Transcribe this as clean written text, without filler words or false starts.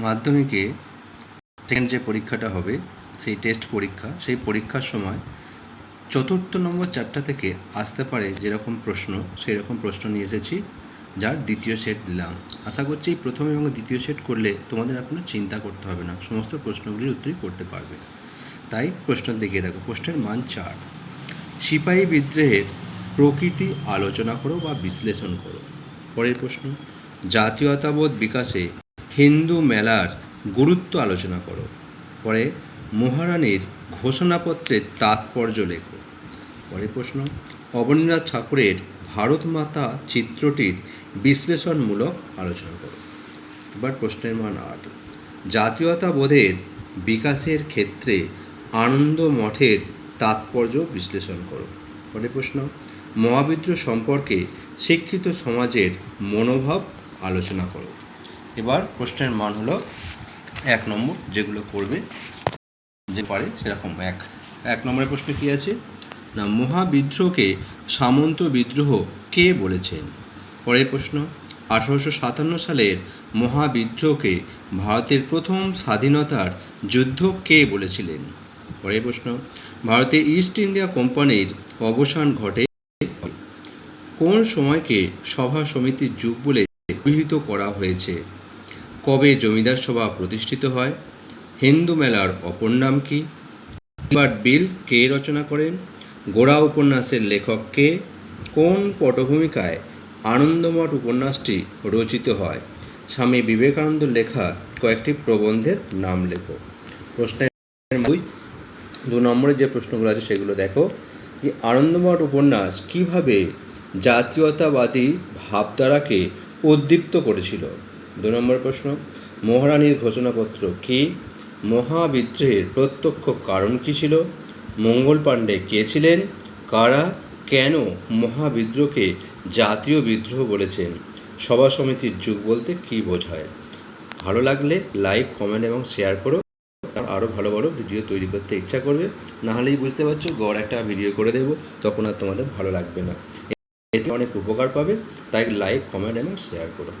মাধ্যমিকে সেকেন্ড যে পরীক্ষাটা হবে সেই টেস্ট পরীক্ষা, সেই পরীক্ষার সময় 4th নম্বর চ্যাপ্টার থেকে আসতে পারে যেরকম প্রশ্ন, সেই রকম প্রশ্ন নিয়ে এসেছি, যার দ্বিতীয় সেট দিলাম। আশা করছি এই প্রথম এবং দ্বিতীয় সেট করলে তোমাদের আর কোনো চিন্তা করতে হবে না, সমস্ত প্রশ্নগুলির উত্তরই করতে পারবে। তাই প্রশ্ন দেখিয়ে দেখো। প্রশ্নের মান 4। সিপাহী বিদ্রোহের প্রকৃতি আলোচনা করো বা বিশ্লেষণ করো। পরের প্রশ্ন, জাতীয়তাবোধ বিকাশে হিন্দু মেলার গুরুত্ব আলোচনা করো। পরে, মহারানীর ঘোষণাপত্রের তাৎপর্য লেখো। পরের প্রশ্ন, অবনীন্দ্রনাথ ঠাকুরের ভারত মাতা চিত্রটির বিশ্লেষণমূলক আলোচনা করো। এবার প্রশ্নের মান 8। জাতীয়তাবোধের বিকাশের ক্ষেত্রে আনন্দ মঠের তাৎপর্য বিশ্লেষণ করো। পরের প্রশ্ন, মহাবিদ্রোহ সম্পর্কে শিক্ষিত সমাজের মনোভাব আলোচনা করো। এবার প্রশ্নের মান হলো 1 নম্বর, যেগুলো করবে যে পারে সেরকম। 1 নম্বরের প্রশ্ন কী আছে না, মহাবিদ্রোহকে সামন্ত বিদ্রোহ কে বলেছেন? পরের প্রশ্ন, 1857 সালের মহাবিদ্রোহকে ভারতের প্রথম স্বাধীনতার যুদ্ধ কে বলেছিলেন? পরের প্রশ্ন, ভারতে ইস্ট ইন্ডিয়া কোম্পানির অবসান ঘটে কোন সময়কে সভা সমিতির যুগ বলে অভিহিত করা হয়েছে? কবে জমিদার সভা প্রতিষ্ঠিত হয়? হিন্দু মেলার অপর নাম কি? এবার বিল কে রচনা করেন? গোরা উপন্যাসের লেখক কে? কোন পটভূমিকায় আনন্দমঠ উপন্যাসটি রচিত হয়? স্বামী বিবেকানন্দের লেখা কয়েকটি প্রবন্ধের নাম লেখো। প্রশ্নের 2 নম্বরে যে প্রশ্নগুলো আছে সেগুলো দেখো। যে আনন্দমঠ উপন্যাস কিভাবে জাতীয়তাবাদী ভাবধারাকে উদ্দীপ্ত করেছিল? 2 নম্বর প্রশ্ন, মহারানীর ঘোষণাপত্র কী? মহাবিদ্রোহের প্রত্যক্ষ কারণ কী ছিল? মঙ্গল পাণ্ডে কে ছিলেন? কারা কেন মহাবিদ্রোহকে জাতীয় বিদ্রোহ বলেছেন? সভা সমিতির যুগ বলতে কী বোঝায়? ভালো লাগলে লাইক, কমেন্ট এবং শেয়ার করো। আরও ভালো ভালো ভিডিও তৈরি করতে ইচ্ছা করবে, নাহলেই বুঝতে পারছো গড় একটা ভিডিও করে দেবো, তখন আর তোমাদের ভালো লাগবে না। এতে অনেক উপকার পাবে, তাই লাইক, কমেন্ট এবং শেয়ার করো।